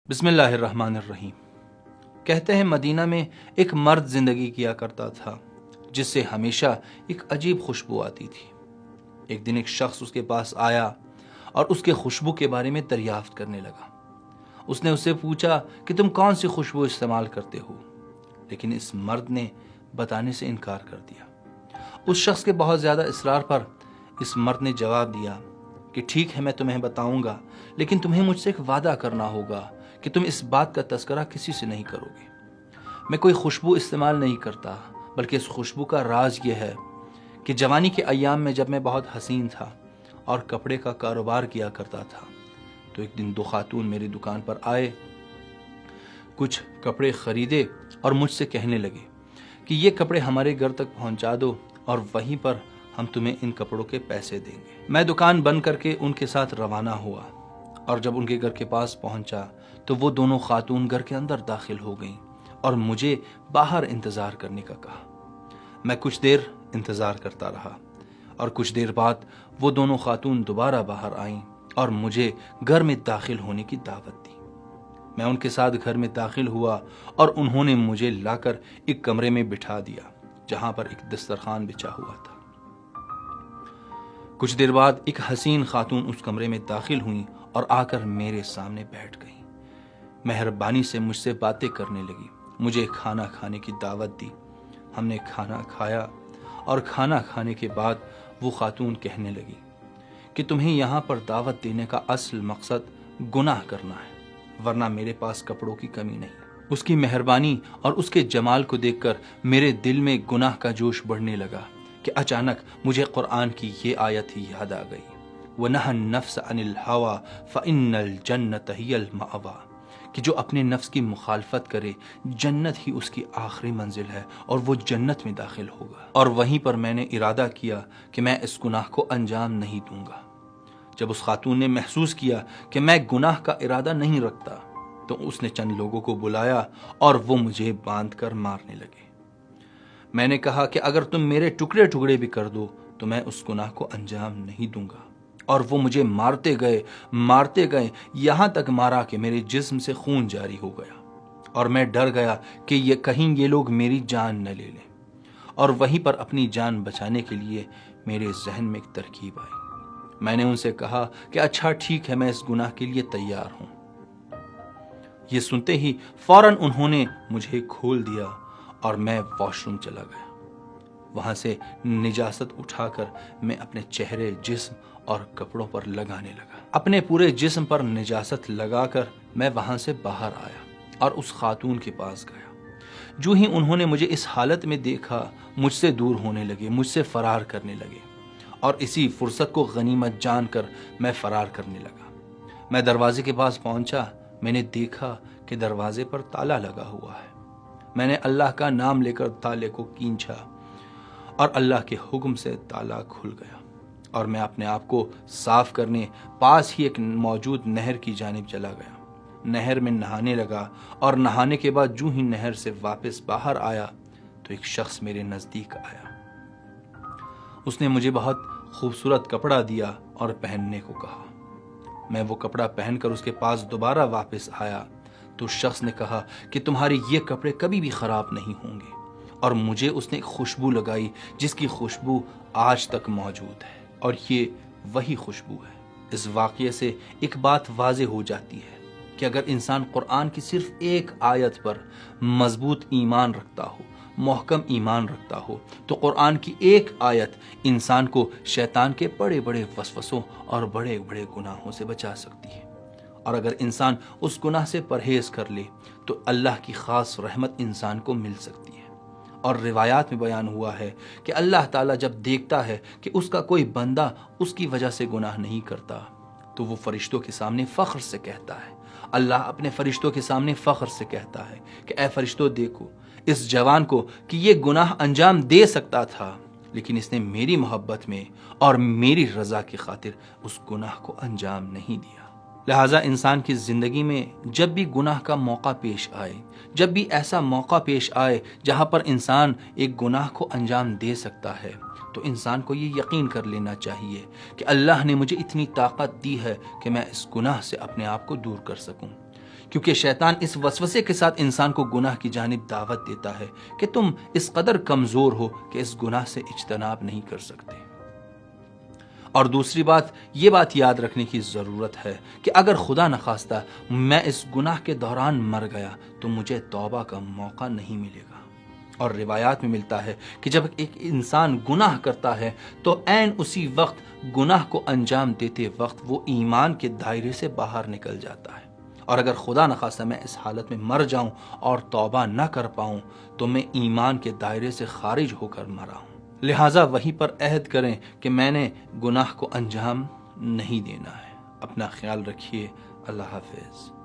بسم اللہ الرحمن الرحیم۔ کہتے ہیں مدینہ میں ایک مرد زندگی کیا کرتا تھا جس سے ہمیشہ ایک عجیب خوشبو آتی تھی۔ ایک دن ایک شخص اس کے پاس آیا اور اس کے خوشبو کے بارے میں دریافت کرنے لگا۔ اس نے اس سے پوچھا کہ تم کون سی خوشبو استعمال کرتے ہو، لیکن اس مرد نے بتانے سے انکار کر دیا۔ اس شخص کے بہت زیادہ اصرار پر اس مرد نے جواب دیا کہ ٹھیک ہے، میں تمہیں بتاؤں گا، لیکن تمہیں مجھ سے ایک وعدہ کرنا ہوگا کہ تم اس بات کا تذکرہ کسی سے نہیں کرو گے۔ میں کوئی خوشبو استعمال نہیں کرتا، بلکہ اس خوشبو کا راز یہ ہے کہ جوانی کے ایام میں جب میں بہت حسین تھا اور کپڑے کا کاروبار کیا کرتا تھا، تو ایک دن دو خاتون میری دکان پر آئے، کچھ کپڑے خریدے اور مجھ سے کہنے لگے کہ یہ کپڑے ہمارے گھر تک پہنچا دو اور وہیں پر ہم تمہیں ان کپڑوں کے پیسے دیں گے۔ میں دکان بند کر کے ان کے ساتھ روانہ ہوا، اور جب ان کے گھر کے پاس پہنچا تو وہ دونوں خاتون گھر کے اندر داخل ہو گئیں اور مجھے باہر انتظار کرنے کا کہا۔ میں کچھ دیر انتظار کرتا رہا اور کچھ دیر بعد وہ دونوں خاتون دوبارہ باہر آئیں اور مجھے گھر میں داخل ہونے کی دعوت دی۔ میں ان کے ساتھ گھر میں داخل ہوا اور انہوں نے مجھے لا کر ایک کمرے میں بٹھا دیا جہاں پر ایک دسترخوان بچھا ہوا تھا۔ کچھ دیر بعد ایک حسین خاتون اس کمرے میں داخل ہوئیں اور آ کر میرے سامنے بیٹھ گئیں۔ مہربانی سے مجھ سے باتیں کرنے لگی، مجھے کھانا کھانے کی دعوت دی۔ ہم نے کھانا کھایا اور کھانا کھانے کے بعد وہ خاتون کہنے لگی کہ تمہیں یہاں پر دعوت دینے کا اصل مقصد گناہ کرنا ہے، ورنہ میرے پاس کپڑوں کی کمی نہیں۔ اس کی مہربانی اور اس کے جمال کو دیکھ کر میرے دل میں گناہ کا جوش بڑھنے لگا کہ اچانک مجھے قرآن کی یہ آیت ہی یاد آ گئی، وَنَهَى النَّفْسَ عَنِ الْهَوَى فَإِنَّ الْجَنَّةَ هِيَ الْمَأْوَى، کہ جو اپنے نفس کی مخالفت کرے جنت ہی اس کی آخری منزل ہے اور وہ جنت میں داخل ہوگا۔ اور وہیں پر میں نے ارادہ کیا کہ میں اس گناہ کو انجام نہیں دوں گا۔ جب اس خاتون نے محسوس کیا کہ میں گناہ کا ارادہ نہیں رکھتا تو اس نے چند لوگوں کو بلایا اور وہ مجھے باندھ کر مارنے لگے۔ میں نے کہا کہ اگر تم میرے ٹکڑے ٹکڑے بھی کر دو تو میں اس گناہ کو انجام نہیں دوں گا، اور وہ مجھے مارتے گئے یہاں تک مارا کہ میرے جسم سے خون جاری ہو گیا، اور میں ڈر گیا کہ کہیں یہ لوگ میری جان نہ لے لیں، اور وہیں پر اپنی جان بچانے کے لیے میرے ذہن میں ایک ترکیب آئی۔ میں نے ان سے کہا کہ اچھا ٹھیک ہے، میں اس گناہ کے لیے تیار ہوں۔ یہ سنتے ہی فوراً انہوں نے مجھے کھول دیا اور میں واش روم چلا گیا۔ وہاں سے نجاست اٹھا کر میں اپنے چہرے، جسم اور کپڑوں پر لگانے لگا۔ اپنے پورے جسم پر نجاست لگا کر میں وہاں سے باہر آیا اور اس خاتون کے پاس گیا۔ جو ہی انہوں نے مجھے اس حالت میں دیکھا، مجھ سے دور ہونے لگے، مجھ سے فرار کرنے لگے، اور اسی فرصت کو غنیمت جان کر میں فرار کرنے لگا۔ میں دروازے کے پاس پہنچا، میں نے دیکھا کہ دروازے پر تالا لگا ہوا ہے۔ میں نے اللہ کا نام لے کر تالے کو کھینچا اور اللہ کے حکم سے تالا کھل گیا، اور میں اپنے آپ کو صاف کرنے پاس ہی ایک موجود نہر کی جانب چلا گیا۔ نہر میں نہانے لگا، اور نہانے کے بعد جو ہی نہر سے واپس باہر آیا تو ایک شخص میرے نزدیک آیا۔ اس نے مجھے بہت خوبصورت کپڑا دیا اور پہننے کو کہا۔ میں وہ کپڑا پہن کر اس کے پاس دوبارہ واپس آیا تو اس شخص نے کہا کہ تمہارے یہ کپڑے کبھی بھی خراب نہیں ہوں گے، اور مجھے اس نے ایک خوشبو لگائی جس کی خوشبو آج تک موجود ہے، اور یہ وہی خوشبو ہے۔ اس واقعے سے ایک بات واضح ہو جاتی ہے کہ اگر انسان قرآن کی صرف ایک آیت پر مضبوط ایمان رکھتا ہو، محکم ایمان رکھتا ہو، تو قرآن کی ایک آیت انسان کو شیطان کے بڑے بڑے وسوسوں اور بڑے بڑے گناہوں سے بچا سکتی ہے۔ اور اگر انسان اس گناہ سے پرہیز کر لے تو اللہ کی خاص رحمت انسان کو مل سکتی ہے۔ اور روایات میں بیان ہوا ہے کہ اللہ تعالیٰ جب دیکھتا ہے کہ اس کا کوئی بندہ اس کی وجہ سے گناہ نہیں کرتا تو وہ فرشتوں کے سامنے فخر سے کہتا ہے، اللہ اپنے فرشتوں کے سامنے فخر سے کہتا ہے کہ اے فرشتوں، دیکھو اس جوان کو کہ یہ گناہ انجام دے سکتا تھا، لیکن اس نے میری محبت میں اور میری رضا کی خاطر اس گناہ کو انجام نہیں دیا۔ لہٰذا انسان کی زندگی میں جب بھی گناہ کا موقع پیش آئے، جب بھی ایسا موقع پیش آئے جہاں پر انسان ایک گناہ کو انجام دے سکتا ہے، تو انسان کو یہ یقین کر لینا چاہیے کہ اللہ نے مجھے اتنی طاقت دی ہے کہ میں اس گناہ سے اپنے آپ کو دور کر سکوں، کیونکہ شیطان اس وسوسے کے ساتھ انسان کو گناہ کی جانب دعوت دیتا ہے کہ تم اس قدر کمزور ہو کہ اس گناہ سے اجتناب نہیں کر سکتے۔ اور دوسری بات، یہ بات یاد رکھنے کی ضرورت ہے کہ اگر خدا نخواستہ میں اس گناہ کے دوران مر گیا تو مجھے توبہ کا موقع نہیں ملے گا۔ اور روایات میں ملتا ہے کہ جب ایک انسان گناہ کرتا ہے تو عین اسی وقت گناہ کو انجام دیتے وقت وہ ایمان کے دائرے سے باہر نکل جاتا ہے، اور اگر خدا نخواستہ میں اس حالت میں مر جاؤں اور توبہ نہ کر پاؤں تو میں ایمان کے دائرے سے خارج ہو کر مرا ہوں۔ لہٰذا وہیں پر عہد کریں کہ میں نے گناہ کو انجام نہیں دینا ہے۔ اپنا خیال رکھیے۔ اللہ حافظ۔